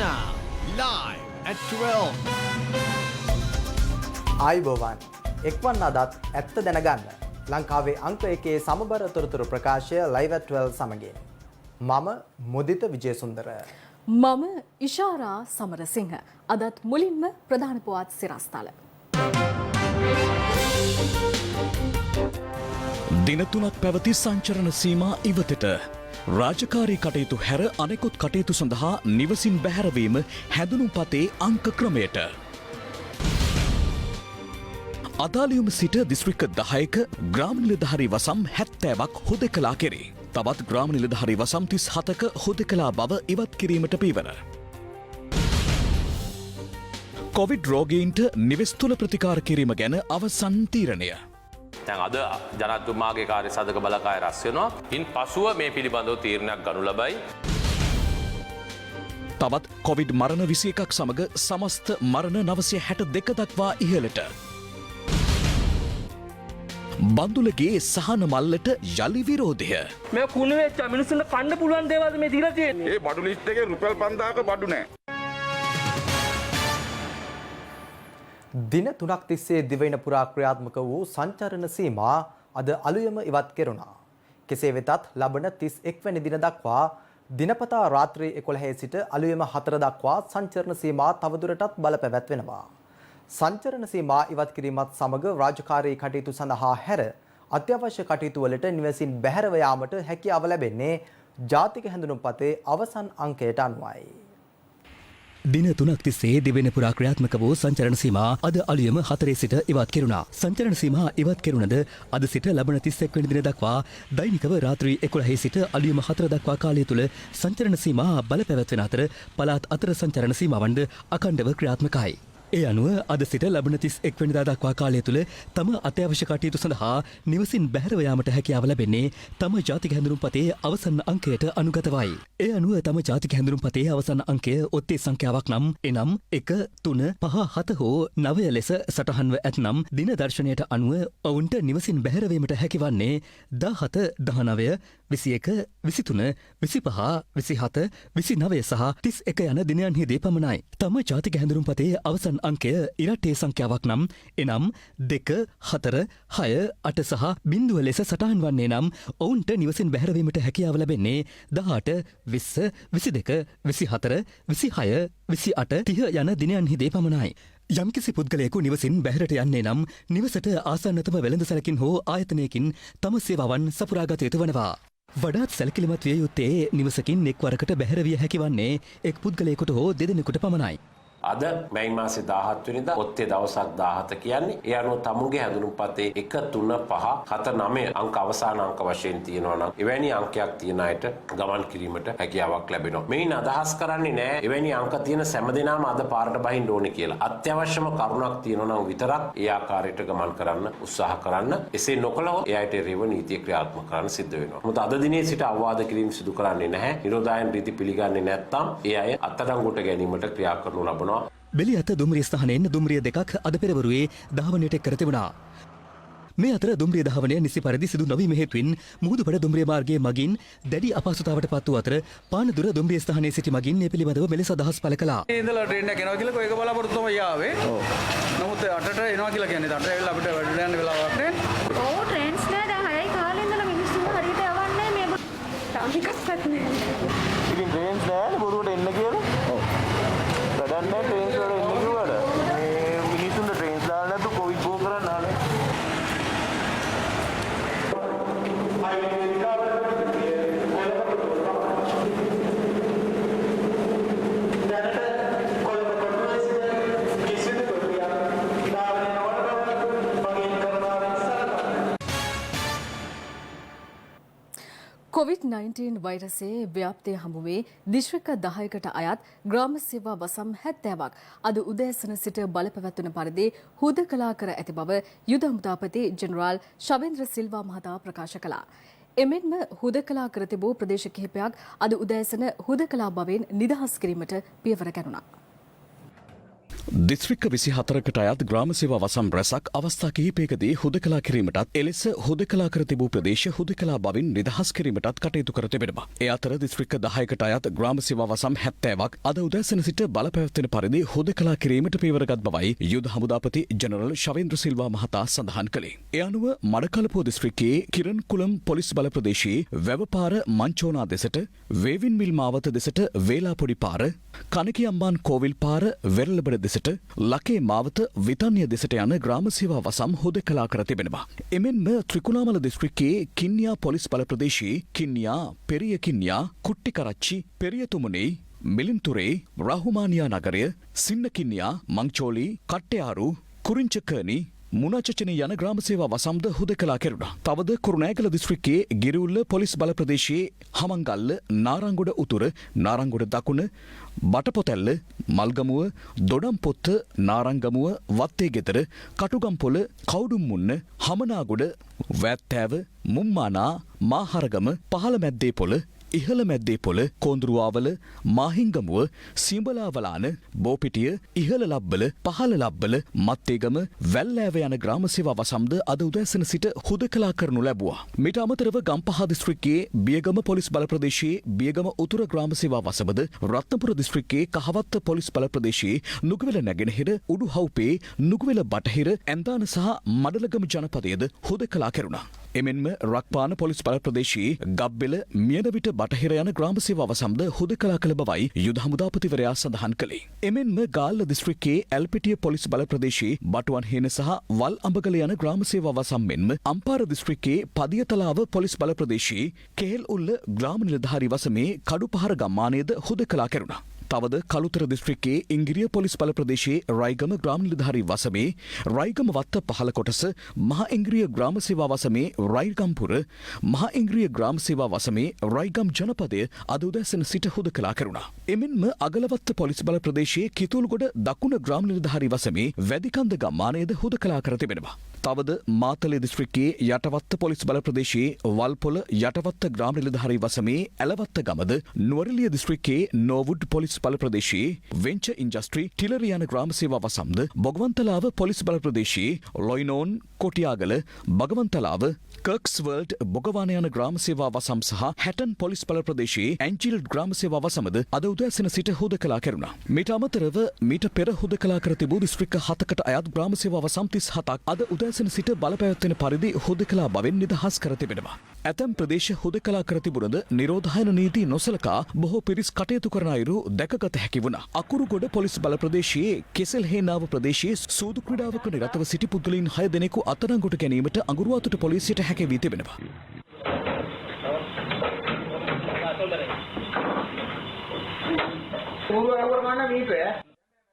now, live at 12. ආයුබෝවන් එක්වන් අදත් ඇත්ත දැනගන්න ලංකාවේ අංක එකේ සමබර තොරතුරු ප්‍රකාශය live at 12 සමගින් මම මුදිත විජේසුන්දර මම ඉෂාරා සමරසිංහ අදත් මුලින්ම ප්‍රධාන පුවත් සිරස්තල දින තුනක් පැවති සංචරණ සීමා ඉවතට රාජකාරී කටයුතු හැර අනෙකුත් කටයුතු සඳහා නිවසින් බැහැරවීම හැඳුනුම්පතේ අංක ක්‍රමයට අදාළියුම සිට දිස්ත්‍රික්ක 10ක ග්‍රාම නිලධාරී වසම් 70ක් හුදෙකලා කෙරේ. තවත් ග්‍රාම නිලධාරී වසම් 37ක හුදෙකලා බව ඉවත් කිරීමට පියවර. කොවිඩ් රෝගීන්ට නිවෙස් තුළ ප්‍රතිකාර කිරීම ගැන අවසන් තීරණය. දැන් අද ජනාධිපතිතුමාගේ කාර්ය සාධක බලකාය රැස් වෙනවා. ඉන් පසුව මේ පිළිබඳව තීරණයක් ගනු ලබයි. තවත් කොවිඩ් මරණ 21ක් සමග සමස්ත මරණ 962 දක්වා ඉහළට. බන්දුලගේ සහන මල්ලට යළි විරෝධය. මේ කුණු වෙච්ච මිනිස්සුන්ට කන්න පුළුවන් දේවල් මේ දීලා තියෙන්නේ. ඒ බඩු ලිස්ට් එකේ රුපියල් 5000ක බඩු නැහැ. දින 3ක් තිස්සේ දිවයින පුරා ක්‍රියාත්මක වූ සංචරණ සීමා අද අලුයම ඉවත් කෙරුණා. කෙසේ වෙතත් ලබන 31 වෙනි දින දක්වා දිනපතා රාත්‍රී 11 සිට අලුයම 4 දක්වා සංචරණ සීමා තවදුරටත් බලපැවැත්වෙනවා. සංචරණ සීමා ඉවත් කිරීමත් සමග රාජකාරී කටයුතු සඳහා හැර අත්‍යවශ්‍ය කටයුතු වලට නිවසින් බැහැරව යාමට හැකියාව ලැබෙන්නේ ජාතික හැඳුනුම්පතේ අවසන් අංකයට අනුවයි. දින 3ක් තිස්සේ දිවෙන පුරා ක්‍රියාත්මක වූ සංචරණ සීමා අද අලුයම 4 සිට ඉවත් කෙරුණා. සංචරණ සීමා ඉවත් කෙරුණද අද සිට ලබන 31 වෙනි දින දක්වා දෛනිකව රාත්‍රී 11 සිට අලුයම 4 දක්වා කාලය තුල සංචරණ සීමා බලපැවැත්වෙන අතර පළාත් අතර සංචරණ සීමාවන්ද අඛණ්ඩව ක්‍රියාත්මකයි. ඒ අනුව අද සිට ලබන 31 වෙනිදා දක්වා කාලය තුල තම අත්‍යවශ්‍ය කටයුතු සඳහා නිවසින් බැහැරව යාමට හැකියාව ලැබෙන්නේ තම ජාතික හැඳුනුම්පතේ අවසන් අංකයට අනුගතවයි. ඒ අනුව තම ජාතික හැඳුනුම්පතේ අවසන් අංකය ඔත්තේ සංඛ්‍යාවක් නම් එනම් 1 3 5 7 හෝ 9 ලෙස සටහන්ව ඇතනම් දින දර්ශනයට අනුව ඔවුන්ට නිවසින් බැහැරවීමට හැකිවන්නේ 17 19 21 23 25 27 29 සහ 31 යන දිනයන්හිදී පමණයි. තම ජාතික හැඳුනුම්පතේ අවසන් අංකය ඉරටේ සංඛ්‍යාවක් නම් එනම් 2 4 6 8 සහ 0 ලෙස සටහන් වන්නේ නම් ඔවුන්ට නිවසින් බැහැරවීමට හැකියාව ලැබෙන්නේ 18 20 22 24 26 28 30 යන දිනයන්හිදී පමණයි. යම්කිසි පුද්ගලයෙකු නිවසින් බැහැරට යන්නේ නම් නිවසට ආසන්නතම වෙළඳ සැලකින් හෝ ආයතනයකින් තම සේවාවන් සපුරාගත යුතු වනවා. වඩාත් සැලකිලිමත් විය යුත්තේ නිවසකින් එක්වරකට බැහැර විය හැකිවන්නේ එක් පුද්ගලයෙකුට හෝ දෙදෙනෙකුට පමණයි. අද මැයි මාසේ 17 වෙනිදා ඔත්තේ දවසක් 17 කියන්නේ ඒ අනුව තමුගේ හැඳුනුම්පතේ 1 3 5 7 9 අංක අවසාන අංක වශයෙන් තියෙනවා නම් එවැනි අංකයක් තියෙන අයට ගමන් කිරීමට හැකියාවක් ලැබෙනවා. මේන් අදහස් කරන්නේ නෑ එවැනි අංක තියෙන සෑම දෙනාම අද පාරට බහින්න ඕනේ කියලා. අත්‍යවශ්‍යම කරුණක් තියෙනවා නම් විතරක් ඒ ආකාරයට ගමන් කරන්න උත්සාහ කරන්න. එසේ නොකළොත් ඒ අයට රිව නීතිය ක්‍රියාත්මක කරන්න සිද්ධ වෙනවා. මොකද අද දිනේ සිට අවවාද කිරීම සිදු කරන්නේ නැහැ. නිරෝධායන රීති පිළිගන්නේ නැත්නම් ඒ අය අත්අඩංගුවට ගැනීමට ක්‍රියා කරනු ලබනවා. බෙලි අත දුම්රිය ස්ථානයෙන් දුම්රිය දෙකක් අද පෙරවරුවේ ධාවනයට කර තිබුණා. මේ අතර දුම්රිය ධාවනය නිසි පරිදි සිදු නොවීම හේතුවෙන් මුහුදුබඩ දුම්රිය මාර්ගයේ මගින් දැඩි අපහසුතාවට පත් වූ අතර පානදුර දුම්රිය ස්ථානයේ සිටි මගින් මේ පිළිබඳව මෙලෙස අදහස් පළ කළා. ඉඳලා ට්‍රේන් එක එනවා කියලා කොයික බලාපොරොත්තු තමයි ආවේ. නමුත් 8ට එනවා කියලා කියන්නේ 8ට ඇවිල්ලා අපිට වැඩ යන්න වෙලාවක් නෑ. ඔව් ට්‍රේන්ස් නෑ දැන් 6යි කාලේ ඉඳලා මිනිස්සු හරියට යවන්නේ මේ තාමිකක්වත් නෑ. ඉතින් ට්‍රේන්ස් නෑනේ බොරුවට එන්න කියලා. ඔව්. වැඩක් නෑ ට්‍රේන්ස් වල එන්න කිව්වට. මේ මිනිස්සුන්ට ට්‍රේන්ස් දාන්න නැතු කොවිඩ් බෝ කරන්න ආනේ. COVID-19 වෛරසයේ ව්‍යාප්තිය හමුවේ දිස්ත්‍රික්ක 10කට අයත් ග්‍රාම සේවා වසම් 70ක් අද උදෑසන සිට බලපැවැත්වෙන පරිදි හුදකලා කර ඇති බව යුද හමුදාපති ජෙනරාල් ශවේන්ද්‍ර සිල්වා මහතා ප්‍රකාශ කළා. එමෙන්ම හුදකලා කර තිබූ ප්‍රදේශ කිහිපයක් අද උදෑසන හුදකලා බවෙන් නිදහස් කිරීමට පියවර ගන්නවා. දිස්ත්‍රික්ක 24කට අයත් ග්‍රාම සේවා වසම් රැසක් අවස්ථා කිහිපයකදී හුදකලා කිරීමටත් එලෙස හුදකලා කර තිබූ ප්‍රදේශ හුදකලා බවින් නිදහස් කිරීමටත් කටයුතු කර තිබෙනවා. ඒ අතර දිස්ත්‍රික්ක 10කට අයත් ග්‍රාම සේවා වසම් 70ක් අද උදෑසන සිට බලපැවැත්වෙන පරිදි හුදකලා කිරීමට පියවරගත් බවයි යුද හමුදාපති ජනරල් ශවේන්ද්‍ර සිල්වා මහතා සඳහන් කළේ. ඒ අනුව මඩකලපුව දිස්ත්‍රික්කයේ කිරන්කුලම් පොලිස් බල ප්‍රදේශයේ වැවපාර මංචෝනා දෙසට වේවින් මිල් මාවත දෙසට වේලාපොඩි පාර කනකි අම්බාන් කෝවිල් පාර වෙරළබඩ දෙසට ලකේ මාවත විතන්‍ය දෙසට යන ග්‍රාම සේවා වසම් හුදකලා කර තිබෙනවා. එමෙන්ම ත්‍රිකුණාමල දිස්ත්‍රික්කයේ කින්නියා පොලිස් බල ප්‍රදේශයේ කින්නියා, පෙරිය කින්නියා, කුට්ටිකරච්චි, පෙරියතුමුනේ, මිලින්තුරේ, රාහුමානියා නගරය, සින්න කින්නියා, මංචෝලි, කට්ටයාරු, කුරිංචකර්ණි මුණචචනී යන ග්‍රාම සේවා වසම්ද හුදකලා කෙරුණා. තවද කුරුණෑගල දිස්ත්‍රික්කයේ ගිරිඋල්ල පොලිස් බල ප්‍රදේශයේ හමංගල්ල, නාරංගොඩ උතුර, නාරංගොඩ දකුණ, බටපොතැල්ල, මල්ගමුව, දොඩම්පොත්ත, නාරංගමුව, වත්තේගෙදර, කටුගම්පොළ, කවුඩුම්මුන්න, හමනාගොඩ, වැත්තෑව, මුම්මානා, මාහරගම, පහළ මැද්දේ පොළ, ඉහළ මැද්දේ පොළ, කොඳුරුවාවල, මාහිංගමුව, සිඹලාවලාන, බෝපිටිය, ඉහළ ලබ්බල, පහළ ලබ්බල, මත්තේගම, වැල්ලෑව යන ග්‍රාම සේවා වසම්ද අද උදෑසන සිට හුදකලා කරනු ලැබුවා. මීට අමතරව ගම්පහ දිස්ත්‍රික්කයේ බියගම පොලිස් බල ප්‍රදේශයේ බියගම උතුර ග්‍රාම සේවා වසමද රත්නපුර දිස්ත්‍රික්කයේ කහවත්ත පොලිස් බල ප්‍රදේශයේ නුගවැල නැගෙනහිර, උඩුහව්පේ, නුගවැල බටහිර, ඇන්දාන සහ මඩලගම ජනපදයේද හුදකලා කෙරුණා. එමෙන්ම රක්පාන පොලිස් බල ප්‍රදේශයේ ගබ්බෙල, මියනවිට බටහිර යන ග්‍රාම සේවා වසම්ද හුදකලා කළ බවයි යුද හමුදාපතිවරයා සඳහන් කළේ. එමෙන්ම ගාල්ල දිස්ත්‍රික්කයේ ඇල්පිටිය පොලිස් බල ප්‍රදේශයේ බටුවන් හේන සහ වල් අඹගල යන ග්‍රාම සේවා වසම් මෙන්ම අම්පාර දිස්ත්‍රික්කයේ පදියතලාව පොලිස් බල ප්‍රදේශයේ කෙහෙල් උල්ල ග්‍රාම නිලධාරී වසමේ කඩුපහර ගම්මානයේද හුදකලා කෙරුණා. තවද කළුතර දිස්ත්‍රික්කයේ ඉංගිරිය පොලිස් බල ප්‍රදේශයේ රයිගම ග්‍රාම නිලධාරී වසමේ රයිගම වත්ත පහළ කොටස, මහ ඉංග්‍රීය ග්‍රාම සේවා වසමේ රයිගම්පුර, මහ ඉංග්‍රීය ග්‍රාම සේවා වසමේ රයිගම් ජනපදය අද උදෑසන සිට හුදකලා කෙරුණා. එමෙන්ම අගලවත්ත පොලිස් බල ප්‍රදේශයේ කිතුල්ගොඩ දකුණ ග්‍රාම නිලධාරී වසමේ වැදිකන්ද ගම්මානයද හුදකලා කර තිබෙනවා. තවද මාතලේ දිස්ත්‍රික්කයේ යටවත්ත පොලිස් බල ප්‍රදේශයේ වල්පොල යටවත්ත ග්‍රාම නිලධාරී වසමේ ඇලවත්ත ගමද, නුවරඑළිය දිස්ත්‍රික්කයේ නෝවුඩ් පොලිස් බල ප්‍රදේශයේ වෙන්චර් ඉන්ඩස්ට්‍රි ටිලරි යන ග්‍රාම සේවා වසම්ද, බොගවන්තලාව පොලිස් බල ප්‍රදේශයේ ලොයිනෝන්, කොටියාගල, බගවන්තලාව, කර්ක්ස්වර්ල්ඩ් බොගවාන යන ග්‍රාම සේවා වසම් සහ හැටන් පොලිස් බල ප්‍රදේශයේ ඇන්ජිල්ඩ් ග්‍රාම සේවා වසමද අද උදෑසන සිට හුදකලා කෙරුණා. මීට අමතරව මීට පෙර හුදකලා කර තිබූ දිස්ත්‍රික්ක 7කට අයත් ග්‍රාම සේවා වසම් 37ක් අද උදෑසන සිට බලපැවැත්වෙන පරිදි හුදකලා බවෙන් නිදහස් කර තිබෙනවා. ඇතැම් ප්‍රදේශ හුදකලා කර තිබුණද නිරෝධායන නීති නොසලකා බොහෝ පිරිස් කටයුතු කරන අයුරු දැකගත හැකි වුණා. අකුරුගොඩ පොලිස් බල ප්‍රදේශයේ කෙසෙල් හේනාව ප්‍රදේශයේ සූදු ක්‍රීඩාවක නිරතව සිටි පුද්ගලයන් 6 දෙනෙකු අත්අඩංගුවට ගැනීමට අඟුරුවාතුට පොලිසියට හැකි තිබෙනවා.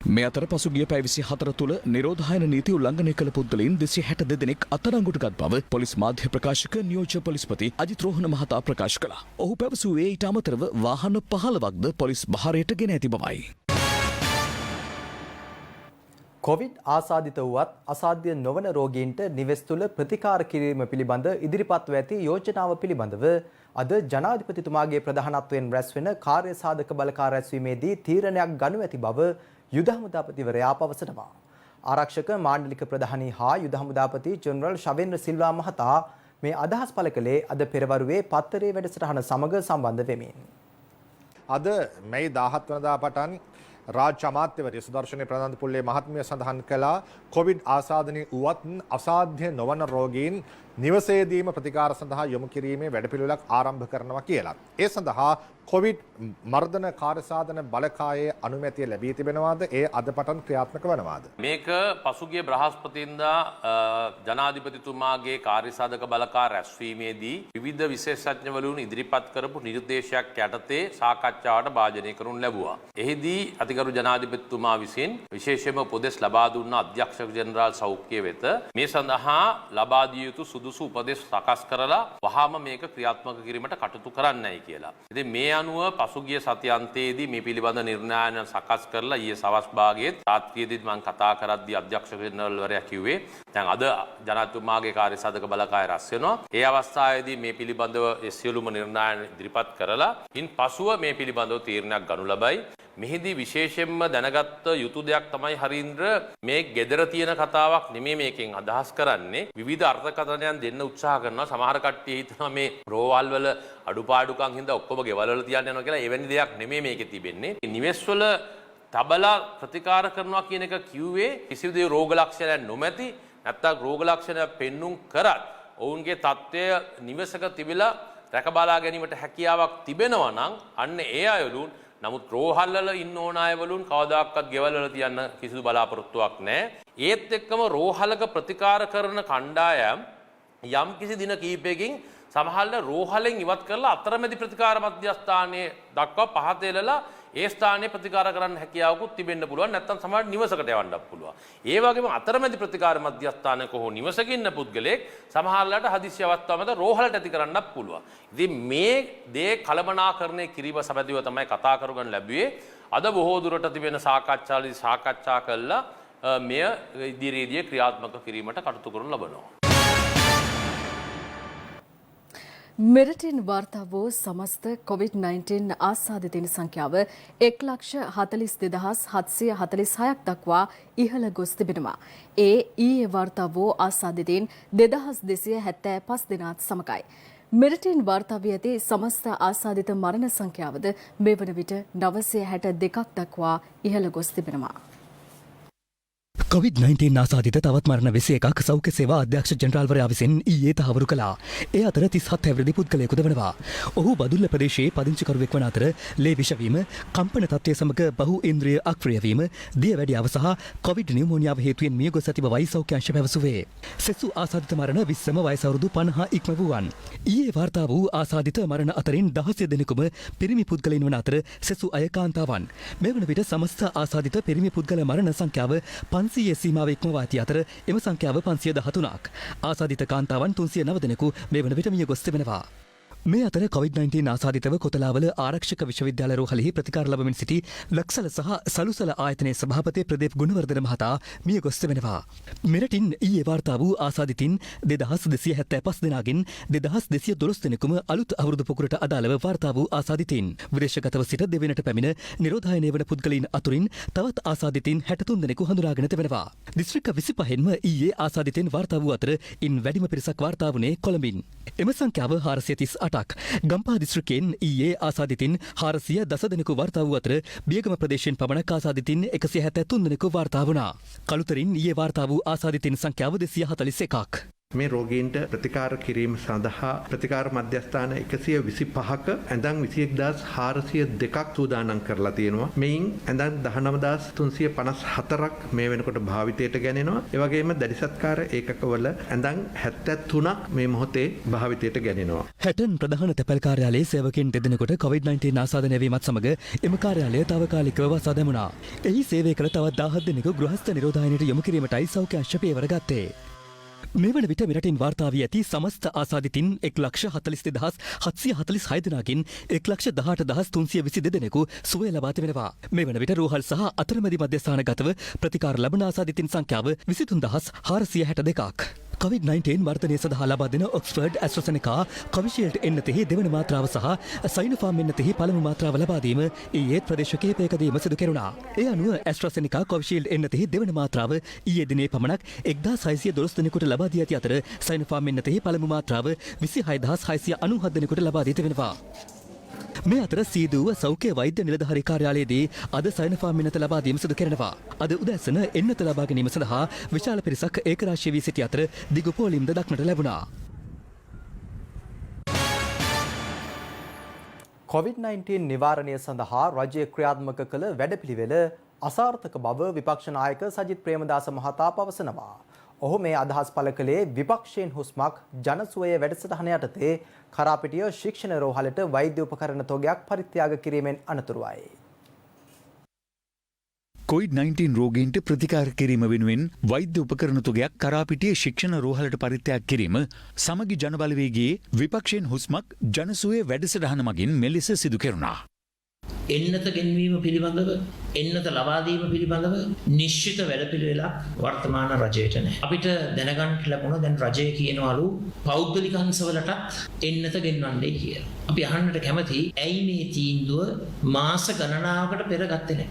මේ අතර පසුගිය පැය 24 තුළ නිරෝධායන නීති උල්ලංඝනය කළ පුද්ගලයන් 262 දෙනෙක් අත්අඩංගුවට ගත් බව පොලිස් මාධ්‍ය ප්‍රකාශක නියෝජ්‍ය පොලිස්පති අජිත් රෝහණ මහතා ප්‍රකාශ කළා. ඔහු පැවසුවේ ඊට අමතරව වාහන 15ක්ද පොලිස් බහරයට ගෙන ඇති බවයි. කොවිඩ් ආසාදිත වුවත් අසාධ්‍ය නොවන රෝගීන්ට නිවෙස් තුළ ප්‍රතිකාර කිරීම පිළිබඳ ඉදිරිපත්ව ඇති යෝජනාව පිළිබඳව අද ජනාධිපතිතුමාගේ ප්‍රධානත්වයෙන් රැස්වෙන කාර්ය සාධක බලකාර රැස්වීමේදී තීරණයක් ගනු ඇති බව යුද හමුදාපතිවරයා පවසනවා. ආරක්ෂක මාණ්ඩලික ප්‍රධානී හා යුද හමුදාපති ජනරල් ශවේන්ද්‍ර සිල්වා මහතා මේ අදහස් පළ කළේ අද පෙරවරුවේ පත්තරේ වැඩසටහන සමග සම්බන්ධ වෙමින්. අද මැයි 17 වනදා පටන් රාජ්‍ය අමාත්‍යවරිය සුදර්ශනී ප්‍රනාන්දුපුල්ලේ මහත්මිය සඳහන් කළා කොවිඩ් ආසාදනයේ වුවත් අසාධ්‍ය නොවන රෝගීන් නිවසේදීම ප්‍රතිකාර සඳහා යොමු කිරීමේ වැඩපිළිවෙලක් ආරම්භ කරනවා කියලා. ඒ සඳහා කොවිඩ් මර්ධන කාර්යසාධන බලකායේ අනුමැතිය ලැබී තිබෙනවාද? ඒ අද පටන් ක්‍රියාත්මක වනවාද? මේක පසුගිය බ්‍රහස්පතින්දා ජනාධිපතිතුමාගේ කාර්යසාධක බලකාය රැස්වීමේදී විවිධ විශේෂඥවරුන් ඉදිරිපත් කරපු නිර්දේශයක් යටතේ සාකච්ඡාවට භාජනය කරනු ලැබුවා. එහිදී අතිගරු ජනාධිපතිතුමා විසින් විශේෂයෙන්ම උපදෙස් ලබා දුන්න අධ්‍යක්ෂක ජෙනරාල් සෞඛ්‍ය වෙත මේ සඳහා ලබා දිය යුතු සුදුසු උපදෙස් සකස් කරලා වහාම මේක ක්‍රියාත්මක කිරීමට කටයුතු කරන්නයි කියලා. ඉතින් මේ අනුව පසුගිය සතියන්තයේදී මේ පිළිබඳ නිර්ණයන සකස් කරලා ඊයේ සවස් භාගයේ රාත්‍රියේදී මම කතා කරද්දී අධ්‍යක්ෂක ජෙනරල්වරයා කිව්වේ දැන් අද ජනාධිපතිතුමාගේ කාර්යසාධක බලකාය රැස් වෙනවා. ඒ අවස්ථාවේදී මේ පිළිබඳව සියලුම නිර්ණයන ඉදිරිපත් කරලා ඉන් පසුව මේ පිළිබඳව තීරණයක් ගනු ලබයි. මෙහිදී විශේෂයෙන්ම දැනගත්ත යුතු දෙයක් තමයි හරීන්ද්‍ර මේ gedara තියෙන කතාවක් නෙමෙයි මේකෙන් අදහස් කරන්නේ. විවිධ අර්ථකථනයන් දෙන්න උත්සාහ කරනවා. සමහර කට්ටිය හිතනවා මේ රෝවල් වල අඩුපාඩුකම් හින්දා ඔක්කොම ගෙවල් වල තියන්න යනවා කියලා. එවැනි දෙයක් නෙමෙයි මේකේ තිබෙන්නේ. නිවෙස් වල තබලා ප්‍රතිකාර කරනවා කියන එක කිව්වේ කිසිදු රෝග ලක්ෂණයක් නොමැති නැත්නම් රෝග ලක්ෂණ පෙන්눔 කරත් ඔවුන්ගේ තත්ත්වය නිවසක තිබිලා රැකබලා ගැනීමට හැකියාවක් තිබෙනවා නම් අන්න ඒ අයලුන් නමුත් රෝහල් වල ඉන්න ඕන අයවලුන් කවදාකවත් ගෙවල් වල තියන්න කිසිදු බලාපොරොත්තුවක් නැහැ. ඒත් එක්කම රෝහලක ප්‍රතිකාර කරන කණ්ඩායම් යම් කිසි දින කිහිපයකින් සමහරවල් රෝහලෙන් ඉවත් කරලා අතරමැදි ප්‍රතිකාර මධ්‍යස්ථානයේ දක්වා පහත එළලා ඒ ස්ථානයේ ප්‍රතිකාර කරන්න හැකියාවකුත් තිබෙන්න පුළුවන්. නැත්නම් සමහර නිවසකට යවන්නත් පුළුවන්. ඒ වගේම අතරමැදි ප්‍රතිකාර මධ්‍යස්ථානයක හෝ නිවසක ඉන්න පුද්ගලයෙක් සමහරලාට හදිසි අවස්ථාව මත රෝහලට ඇති කරන්නත් පුළුවන්. ඉතින් මේ දේ කළමනාකරණය කිරීම සම්බන්ධව තමයි කතා කරගන්න ලැබුවේ. අද බොහෝ දුරට තිබෙන සාකච්ඡාවලදී සාකච්ඡා කළා මෙය ඉදිරියේදී ක්‍රියාත්මක කිරීමට කටයුතු කරනු ලබනවා. මෙරටින් වාර්තා වූ සමස්ත COVID-19 ආසාදිතයින් සංඛ්‍යාව 1,42,746ක් දක්වා ඉහළ ගොස් තිබෙනවා. ඊයේ වාර්තා වූ ආසාදිතයින් 2,275 දෙනාත් සමගයි. මෙරටින් වාර්තා වී ඇති සමස්ත ආසාදිත මරණ සංඛ්‍යාවද මේ වන විට 962ක් දක්වා ඉහළ ගොස් තිබෙනවා. COVID-19 ආසාදිත තවත් මරණ 21ක් සෞඛ්‍ය සේවා අධ්‍යක්ෂ ජෙනරාල්වරයා විසින් ඊයේ තහවුරු කළා. ඒ අතර 37 හැවිරිදි පුද්ගලයෙකුද වනවා. ඔහු බදුල්ල ප්‍රදේශයේ පදිංචිකරුවෙක් වන අතර ලේ විෂවීම, කම්පන තත්ත්වය සමග බහු ඉන්ද්‍රිය අක්‍රිය වීම, දිය වැඩියාව සහ COVID නියුමෝනියාව හේතුවෙන් මිය ගොස් ඇති බවයි සෞඛ්‍ය අංශ පැවසුවේ. සෙසු ආසාදිත මරණ 20ම වයස අවුරුදු 50 ඉක්ම වූවන්. ඊයේ වාර්තා වූ ආසාදිත මරණ අතරින් 16 දෙනෙකුම පිරිමි පුද්ගලයින් වන අතර සෙසු අය කාන්තාවන්. මේ වන විට සමස්ත ආසාදිත පිරිමි පුද්ගල මරණ සංඛ්‍යාව 500 සීමාව ඉක්මවා ඇති අතර එම සංඛ්‍යාව 513ක්. ආසාදිත කාන්තාවන් 309 දෙනෙකු මේ වන විට මිය ගොස් තිබෙනවා. මේ අතර COVID-19 ආසාදිතව කොතලාවල ආරක්ෂක විශ්වවිද්‍යාල රෝහලෙහි ප්‍රතිකාර ලබමින් සිටි ලක්සල සහ සලුසල ආයතනයේ සභාපති ප්‍රදීප් ගුණවර්ධන මහතා මිය ගොස් තිබෙනවා. මෙරටින් ඊයේ වාර්තා වූ ආසාදිතින් 2275 දෙනාගෙන් 2212 දෙනෙකුම අලුත් අවුරුදු පොකුරට අදාළව වාර්තා වූ ආසාදිතින්. විදේශගතව සිට දෙවෙනට පැමිණ නිරෝධායනය වන පුද්ගලයින් අතුරින් තවත් ආසාදිතින් 63 දෙනෙකු හඳුනාගෙන තිබෙනවා. දිස්ත්‍රික්ක 25න්ම ඊයේ ආසාදිතින් වාර්තා වූ අතර ඉන් වැඩිම පිරිසක් වාර්තා වුණේ කොළඹින්. එම සංඛ්‍යාව 438ක්. ගම්පහ දිස්ත්‍රික්කයෙන් ඊයේ ආසාදිතින් 410 දෙනෙකු වාර්තා වූ අතර බියගම ප්‍රදේශයෙන් පමණ ආසාදිතින් 173 දෙනෙකු වාර්තා වුණා. කළුතරින් ඊයේ වාර්තා වූ ආසාදිතින් සංඛ්‍යාව 241ක්. මේ රෝගීන්ට ප්‍රතිකාර කිරීම සඳහා ප්‍රතිකාර මධ්‍යස්ථාන 125ක ඇඳන් 21402ක් සූදානම් කරලා තියෙනවා. මෙයින් ඇඳන් 19354ක් මේ වෙනකොට භාවිතයට ගැනෙනවා. ඒ වගේම දැඩිසත්කාර ඒකකවල ඇඳන් 73ක් මේ මොහොතේ භාවිතයට ගැනෙනවා. හැටන් ප්‍රධාන තැපැල් කාර්යාලයේ සේවකයන් දෙදෙනෙකුට COVID-19 ආසාදනය වීමත් සමග එම කාර්යාලය තාවකාලිකව වසා දැමුණා. එහි සේවය කළ තවත් 17 දෙනෙකු ගෘහස්ත නිරෝධායනයට යොමු කිරීමටයි සෞඛ්‍ය අංශ පියවර ගත්තේ. මේ වන විට මෙරටින් වාර්තා වී ඇති සමස්ත ආසාදිතින් 1,42,746 දෙනාගෙන් 1,18,322 දෙනෙකු සුවය ලබා තිබෙනවා. මේ වන විට රෝහල් සහ අතරමැදි මධ්‍යස්ථානගතව ප්‍රතිකාර ලබන ආසාදිතින් සංඛ්‍යාව 23462ක්. COVID-19 වර්ධනය සඳහා ලබා දෙන ඔක්ස්ෆර්ඩ් ඇස්ට්‍රසෙනෙකා කොවිෂීල්ඩ් එන්නතෙහි දෙවන මාත්‍රාව සහ සයිනෝෆාර්ම් එන්නතෙහි පළමු මාත්‍රාව ලබා දීම ඊයේ ප්‍රදේශ කිහිපයකදීම සිදු කෙරුණා. ඒ අනුව ඇස්ට්‍රසෙනෙකා කොවිෂීල්ඩ් එන්නතෙහි දෙවන මාත්‍රාව ඊයේ දිනේ පමණක් 1612 දෙනෙකුට ලබා දී ඇති අතර සයිනෝෆාර්ම් එන්නතෙහි පළමු මාත්‍රාව 26697 දෙනෙකුට ලබා දී තිබෙනවා. මේ අතර සීදුව සෞඛ්‍ය වෛද්‍ය නිලධාරී කාර්යාලයේදී අද සයිනෝෆාර්ම් එන්නත ලබා දීම සිදු කරනවා. අද උදැසන එන්නත ලබා ගැනීම සඳහා විශාල පිරිසක් ඒකරාශී වී සිටි අතර දිගු පෝලිම්ද දක්නට ලැබුණා. COVID-19 නිවාරණය සඳහා රජය ක්‍රියාත්මක කළ වැඩපිළිවෙල අසාර්ථක බව විපක්ෂ නායක සජිත් ප්‍රේමදාස මහතා පවසනවා. ඔහු මේ අදහස් පළ කළේ විපක්ෂයෙන් හුස්මක් ජනසුවය වැඩසටහන යටතේ කරාපිටිය ශික්ෂණ රෝහලට වෛද්‍ය උපකරණ තොගයක් පරිත්‍යාග කිරීමෙන් අනතුරුවයි. COVID-19 රෝගීන්ට ප්‍රතිකාර කිරීම වෙනුවෙන් වෛද්‍ය උපකරණ තොගයක් කරාපිටිය ශික්ෂණ රෝහලට පරිත්‍යාග කිරීම සමගි ජනබලවේගයේ විපක්ෂයෙන් හුස්මක් ජනසුවේ වැඩසටහන මගින් මෙලෙස සිදු කෙරුණා. එන්නත ගෙන්වීම පිළිබඳව එන්නත ලබා දීම පිළිබඳව නිශ්චිත වැඩපිළිවෙලක් වර්තමාන රජයට නැහැ. අපිට දැනගන්න ලැබුණා දැන් රජය කියනවලු පෞද්ගලික අංශවලටත් එන්නත ගෙන්වන්නයි කියලා. අපි අහන්නට කැමති ඇයි මේ තීන්දුව මාස ගණනාවකට පෙර ගත්තේ නැහැ?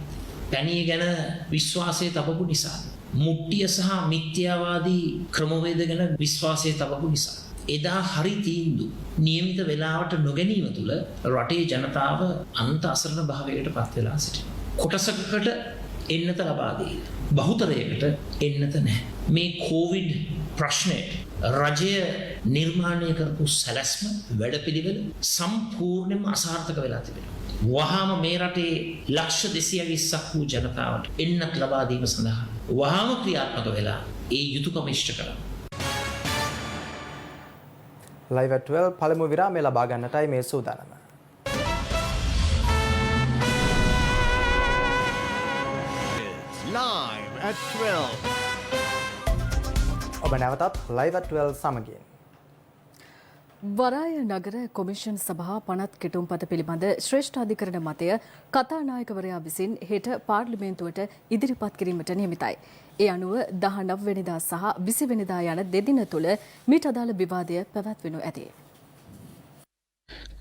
පැණිය ගැන විශ්වාසය තබපු නිසා. මුට්ටිය සහ මිත්‍යාවාදී ක්‍රමවේද ගැන විශ්වාසය තබපු නිසා. එදා හරි තීන්දු නියමිත වේලාවට නොගැනීම තුළ රටේ ජනතාව අන්ත අසරණ භාවයකට පත් වෙලා සිටිනවා. කොටසකට එන්නත ලබා දී බහුතරයකට එන්නත නැහැ. මේ කොවිඩ් ප්‍රශ්නයට රජය නිර්මාණය කරපු සැලැස්ම වැඩපිළිවෙල සම්පූර්ණයෙන්ම අසාර්ථක වෙලා තිබෙනවා. වහාම මේ රටේ ලක්ෂ 220ක් වූ ජනතාවට එන්නත් ලබා දීම සඳහා වහාම ක්‍රියාත්මක වෙලා ඒ යුතුයකම ඉෂ්ට කරනවා. ලයිව් at 12 පළමු විරාමය ලබා ගන්නටයි මේ සූදානම. Live at 12. ඔබ නැවතත් ලයිව් at 12 සමගින්. වරාය නගර කොමිෂන් සභා පනත් කෙටුම්පත පිළිබඳ ශ්‍රේෂ්ඨාධිකරණ මතය කතානායකවරයා විසින් හෙට පාර්ලිමේන්තුවට ඉදිරිපත් කිරීමට නියමිතයි. ඒ අනුව 19 වෙනිදා සහ 20 වෙනිදා යන දෙදින තුළ මීට අදාළ විවාදය පැවැත්වෙනු ඇති.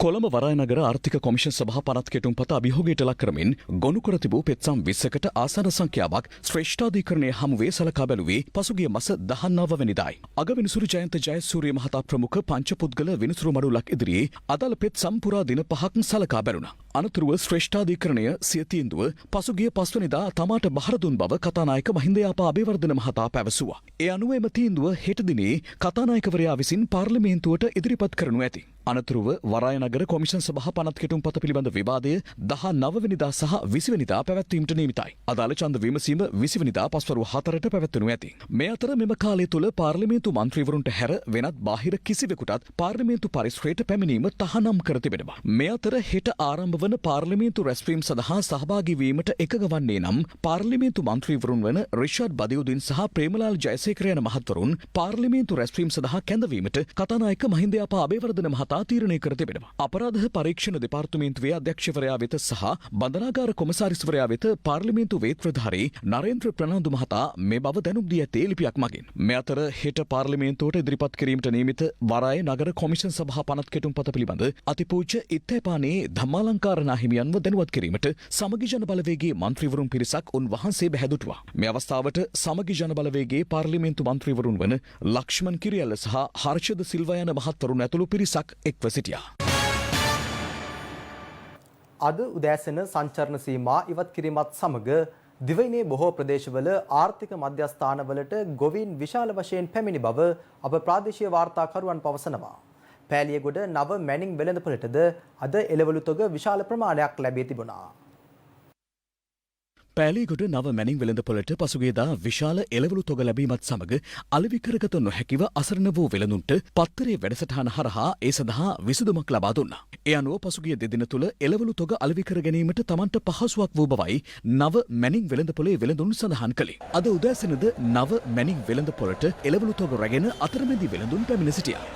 කොළඹ වරායනගර ආර්ථික කොමිෂන් සභා පනත් කෙටුම්පත අභියෝගයට ලක් කරමින් ගොනු කර තිබූ පෙත්සම් 20කට ආසන සංඛ්‍යාවක් ශ්‍රේෂ්ඨාධිකරණයේ හමුවේ සලකා බැලුවේ පසුගිය මාස 19 වෙනිදායි. අගවිනිසුරු ජයන්ත ජයසූරිය මහතා ප්‍රමුඛ පංචපුද්ගල විනිසුරු මඩුලක් ඉදිරියේ අදාළ පෙත්සම් පුරා දින 5ක් සලකා බැලුණා. අනතුරුව ශ්‍රේෂ්ඨාධිකරණය සිය තීන්දුව පසුගිය 5 වෙනිදා තමාට බහර දුන් බව කතානායක මහින්ද යාපා අබේවර්ධන මහතා පැවසුවා. ඒ අනුව එම තීන්දුව හෙට දිනේ කතානායකවරයා විසින් පාර්ලිමේන්තුවට ඉදිරිපත් කරනු ඇති. අනතුරුව වරායනගර කොමිෂන් සභා පනත් කෙටුම්පත පිළිබඳ විවාදය 19 වෙනිදා සහ 20 වෙනිදා පැවැත්වීමට නියමිතයි. අදාළ ඡන්ද විමසීම 20 වෙනිදා පස්වරු 4ට පැවැත්වෙනු ඇති. මේ අතර මෙම කාලය තුළ පාර්ලිමේන්තු මන්ත්‍රීවරුන්ට හැර වෙනත් බාහිර කිසිවෙකුටත් පාර්ලිමේන්තු පරිශ්‍රයට පැමිණීම තහනම් කර තිබෙනවා. මේ අතර හෙට ආරම්භ වන පාර්ලිමේන්තු රැස්වීම සඳහා සහභාගී වීමට එකඟ වන්නේ නම් පාර්ලිමේන්තු මන්ත්‍රීවරුන් වන රිෂාඩ් බදියුදින් සහ ප්‍රේමලාල් ජයසේකර යන මහත්වරුන් පාර්ලිමේන්තු රැස්වීම සඳහා කැඳවීමට කතානායක මහින්ද යාපා අබේවර්ධන මහතා තීරණය කර තිබෙනවා. අපරාධ පරීක්ෂණ දෙපාර්තමේන්තුවේ අධ්‍යක්ෂවරයා වෙත සහ බන්ධනාගාර කොමසාරිස්වරයා වෙත පාර්ලිමේන්තු වේත්‍රධාරී නරේන්ද්‍ර ප්‍රනාන්දු මහතා මේ බව දැනුම් දී ඇතේ ලිපියක් මගින්. මේ අතර හෙට පාර්ලිමේන්තුවට ඉදිරිපත් කිරීමට නියමිත වරාය නගර කොමිෂන් සභා පනත් කෙටුම්පත පිළිබඳ අතිපූජ්‍ය ඉත්තේපානේ ධම්මාලංකාර නාහිමියන්ව දැනුවත් කිරීමට සමගි ජන බලවේගයේ මන්ත්‍රීවරුන් පිරිසක් උන්වහන්සේ බැහැදුටුවා. මේ අවස්ථාවට සමගි ජන බලවේගයේ පාර්ලිමේන්තු මන්ත්‍රීවරුන් වන ලක්ෂ්මන් කිරියල්ල සහ හර්ෂද සිල්වා යන මහත්වරුන් ඇතුළු පිරිසක් එක්ව සිටියා. අද උදෑසන සංචරණ සීමා ඉවත් කිරීමත් සමග දිවයිනේ බොහෝ ප්‍රදේශවල ආර්ථික මධ්‍යස්ථානවලට ගොවීන් විශාල වශයෙන් පැමිණි බව අප ප්‍රාදේශීය වාර්තාකරුවන් පවසනවා. පෑලියගොඩ නව මැනින් වෙළඳපොළටද අද එළවලු තොග විශාල ප්‍රමාණයක් ලැබී තිබුණා. පෑලියගොඩ නව මැනින් වෙළඳපොළට පසුගියදා විශාල එළවලු තොග ලැබීමත් සමග අලෙවි කරගත නොහැකිව අසරණ වූ වෙළඳුන්ට පත්තරේ වැඩසටහන හරහා ඒ සඳහා විසඳුමක් ලබා දුන්නා. ඒ අනුව පසුගිය දෙදින තුළ එළවලු තොග අලෙවි කර ගැනීමට තමන්ට පහසුවක් වූ බවයි නව මැනින් වෙළඳපොළේ වෙළඳුන් සඳහන් කළේ. අද උදෑසනද නව මැනින් වෙළඳපොළට එළවලු තොග රැගෙන අතරමැදි වෙළඳුන් පැමිණ සිටියා.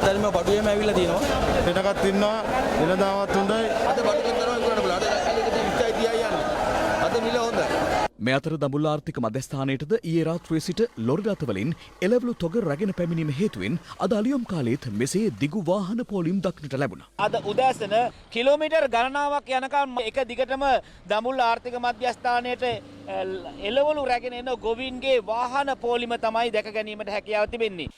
දැන්ම බඩුවේම ඇවිල්ලා තියෙනවා. දෙනකත් ඉන්නවා. වෙනදාවත් හොඳයි. අද බඩු කරනවා ඉක්මනට බලන්න. අද 20යි 30යි යන්නේ. අද මිල හොඳයි. මේ අතර දඹුල්ල ආර්ථික මධ්‍යස්ථානයටද ඊයේ රාත්‍රියේ සිට ලොරි රථවලින් එළවලු තොග රැගෙන පැමිණීම හේතුවෙන් අද අලියම් කාලයේත් මෙසේ දිගු වාහන පෝලිම් දක්නට ලැබුණා. අද උදෑසන කිලෝමීටර් ගණනාවක් යනකම් එක දිගටම දඹුල්ල ආර්ථික මධ්‍යස්ථානයට එළවලු රැගෙන එන ගොවීන්ගේ වාහන පෝලිම තමයි දැක ගැනීමට හැකියාව තිබෙන්නේ.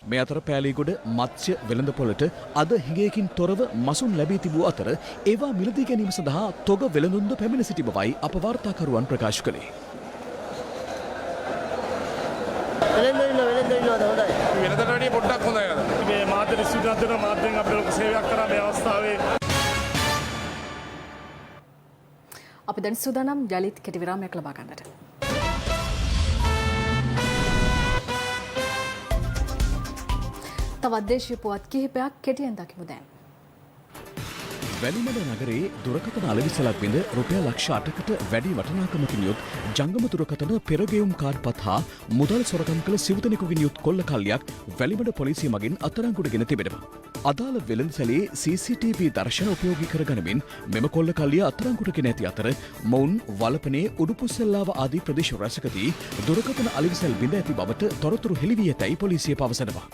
මේ අතර පෑලියගොඩ මත්ස්‍ය වෙළඳපොළට අද හිඟයකින් තොරව මසුන් ලැබී තිබූ අතර ඒවා මිලදී ගැනීම සඳහා තොග වෙළඳුන්ද පැමිණ සිටි බවයි අප වාර්තාකරුවන් ප්‍රකාශ කළේ. වෙනදට වැඩිය පොඩ්ඩක් හොඳයි අද. මේ මාධ්‍ය විශ්වවිද්‍යාලේ මාධ්‍යෙන් අපිට ලොකු සේවයක් කරා මේ අවස්ථාවේ. අපි දැන් සූදානම් යලිත් කෙටි විරාමයක් ලබා ගන්නට. තවත් දේශීය පුවත් කිහිපයක් කෙටියෙන් දකිමු දැන්. වැලිමඩ නගරේ දුරකථන අලෙවිසලක් බිඳ රුපියල් ලක්ෂ 8කට වැඩි වටිනාකමකින් යුත් ජංගම දුරකථන පෙරගෙයුම් කාර්පත් හා මුදල් සොරකම් කළ සිව්දෙනෙකුගෙන් යුත් කොල්ල කල්ලියක් වැලිමඩ පොලිසිය මගින් අත්අඩංගුවට තිබෙනවා. අදාළ වෙළඳසැලේ CCTV දර්ශන උපයෝගී කර ගනිමින් මෙම කොල්ල කල්ලිය අත්අඩංගුවට ගෙන ඇති අතර මොවුන් වලපනේ උඩුපුස්සෙල්ලාව ආදී ප්‍රදේශ රැසකදී දුරකථන අලෙවිසල් බිඳ ඇති බවට තොරතුරු හෙළි වී ඇතැයි පොලිසිය පවසනවා.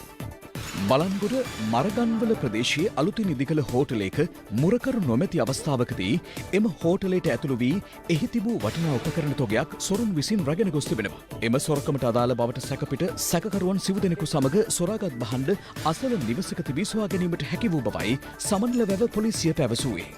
බලන්ගොඩ මරගන්වල ප්‍රදේශයේ අලුතින් ඉදිකළ හෝටලයක මුරකරු නොමැති අවස්ථාවකදී එම හෝටලයට ඇතුළු වී එහි තිබූ වටිනා උපකරණ තොගයක් සොරුන් විසින් රැගෙන ගොස් තිබෙනවා. එම සොරකමට අදාළ බවට සැකපිට සැකකරුවන් සිව්දෙනෙකු සමග සොරාගත් බහඬ අසල නිවසක තිබී සොයා ගැනීමට හැකි වූ බවයි සමන්ලවැව පොලිසිය පැවසුවේ.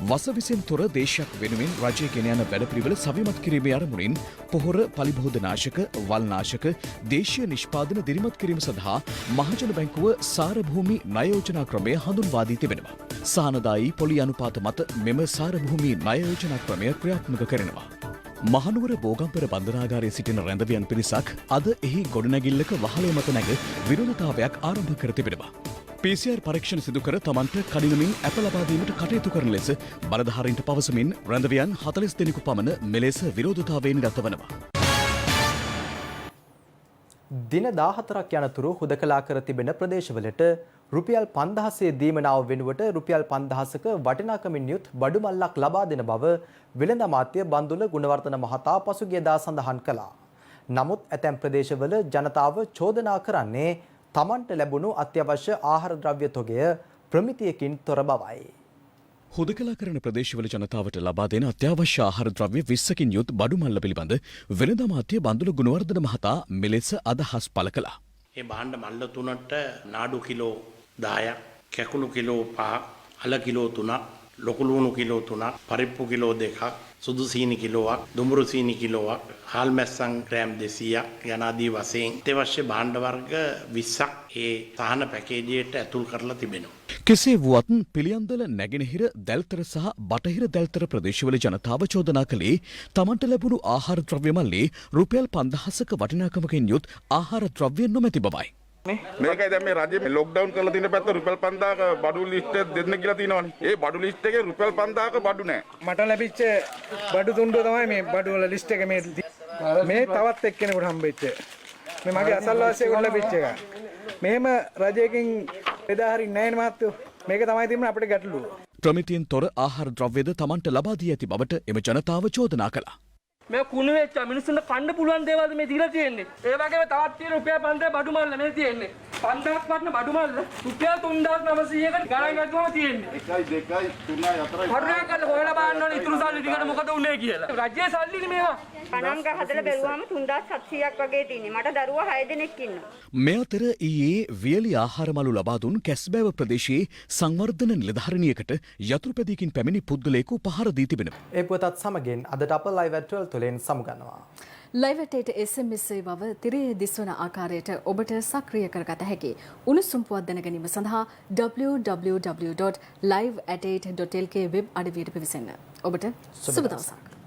වසවිසෙන් තොර දේශයක් වෙනුවෙන් රජය ගෙන යන වැඩපිළිවෙල සවිමත් කිරීමේ අරමුණින් පොහොර පලිබෝධනාශක වල්නාශක දේශීය නිෂ්පාදන දිරිමත් කිරීම සඳහා මහජන බැංකුව සාරභූමි ණය යෝජනා ක්‍රමය හඳුන්වා දී තිබෙනවා. සහනදායී පොලි අනුපාත මත මෙම සාරභූමි ණය යෝජනා ක්‍රමය ක්‍රියාත්මක කරනවා. මහනුවර බෝගම්පර බන්ධනාගාරයේ සිටින රැඳවියන් පිරිසක් අද එහි ගොඩනැගිල්ලක වහලේ මත නැග විරෝධතාවයක් ආරම්භ කර තිබෙනවා. PCR පරීක්ෂණ සිදු කර තමන්ට කඩිනමින් ඇප ලබා දීමට කටයුතු කරන ලෙස බලධාරීන්ට පවසමින් රැඳවියන් 40 දෙනෙකු පමණ මෙලෙස විරෝධතාවයෙන් නිරත වනවා. දින 14ක් යනතුරු හුදකලා කර තිබෙන ප්‍රදේශවලට රුපියල් 5000 දීමනාව වෙනුවට රුපියල් 5000ක වටිනාකමින් යුත් බඩු මල්ලක් ලබා දෙන බව වෙළඳ අමාත්‍ය බන්දුල ගුණවර්ධන මහතා පසුගියදා සඳහන් කළා. නමුත් ඇතැම් ප්‍රදේශවල ජනතාව චෝදනා කරන්නේ තමන්ට ලැබුණු අත්‍යවශ්‍ය ආහාර ද්‍රව්‍ය තොගය ප්‍රමිතියකින් තොර බවයි. හුදකලා කරන ප්‍රදේශවල ජනතාවට ලබා දෙන අත්‍යවශ්‍ය ආහාර ද්‍රව්‍ය 20කින් යුත් බඩු මල්ල පිළිබඳ වෙළඳ අමාත්‍ය බන්දුල ගුණවර්ධන මහතා මෙලෙස අදහස් පළ කළා. ඒ භාණ්ඩ මල්ල තුනට නාඩු කිලෝ 10ක්, කැකුළු කිලෝ 5ක්, අල කිලෝ 3ක්, ලොකු ලුණු කිලෝ 3ක්, පරිප්පු කිලෝ 2ක්, සුදු සීනි කිලෝවක්, දුඹුරු සීනි කිලෝවක්, හාල් මැස්සන් ග්‍රෑම් 200ක් යනාදී වශයෙන් අත්‍යවශ්‍ය භාණ්ඩ වර්ග 20ක් ඒ සහන පැකේජයට ඇතුල් කරලා තිබෙනවා. කෙසේ වුවත් පිළියන්දල නැගෙනහිර දැල්තර සහ බටහිර දැල්තර ප්‍රදේශවල ජනතාව චෝදනා කළේ තමන්ට ලැබුණු ආහාර ද්‍රව්‍ය මල්ලේ රුපියල් 5000ක වටිනාකමකින් යුත් ආහාර ද්‍රව්‍ය නොමැති බවයි. මේකයි දැන් මේ රජය ලොක්ඩවුන් කරලා තියෙන පැත්ත රුපියල් 5000ක බඩු ලිස්ට් එක දෙන්න කියලා තියෙනවානේ. ඒ බඩු ලිස්ට් එකේ රුපියල් 5000ක බඩු නැහැ. මට ලැබිච්ච බඩු තුණ්ඩුව තමයි මේ බඩු වල ලිස්ට් එක මේ තවත් එක්කෙනෙකුට හම්බෙච්ච. මේ මගේ අසල්වාසියෙකුට ලැබිච්ච එක. මෙහෙම රජයකින් බෙදා හරින්නේ නැහැ නේ මහත්තයෝ. මේක තමයි තිබුණේ අපිට ගැටලුව. ප්‍රමිතියෙන් තොර ආහාර ද්‍රව්‍යද තමන්ට ලබා දී ඇති බවට එම ජනතාව චෝදනා කළා. මේ කුණු වෙච්ච මිනිස්සුන්ට කන්න පුළුවන් දේවල් මේ දීලා තියෙන්නේ. ඒ වගේම තවත් තියෙන රුපියල් 5000 බඩු මල්ල මේ තියෙන්නේ. 5000ක් වටන බඩු මල්ල රුපියල් 3900කට ගණන් ගත්තාම තියෙන්නේ. 1 2 3 4 හරියට හොයලා බලන්න ඕනේ ඉතුරු සල්ලි ටිකට මොකද උනේ කියලා. රජයේ සල්ලිනේ මේවා. පණම් ගහ හදලා බැලුවාම 3700ක් වගේ තියෙන්නේ. මට දරුවා 6 දෙනෙක් ඉන්නවා. මේ අතර ඊයේ වියලි ආහාර මලු ලබා දුන් කැස්බෑව ප්‍රදේශයේ සංවර්ධන නිලධාරිනියකට යතුරුපැදියකින් පැමිණි පුද්ගලයෙකු පහර දී තිබෙනවා. ඒ පුවතත් සමගින් අදට අප live at 12 තුලින් සමුගන්නවා. ලයිව් ඇටේට SMS සේවාව තිරයේ දිස්වන ආකාරයට ඔබට සක්‍රිය කරගත හැකි. උණුසුම් පුවත් දැනගැනීම සඳහා www.liveat8.lk වෙබ් අඩවියට පිවිසෙන්න. ඔබට සුබ දවසක්.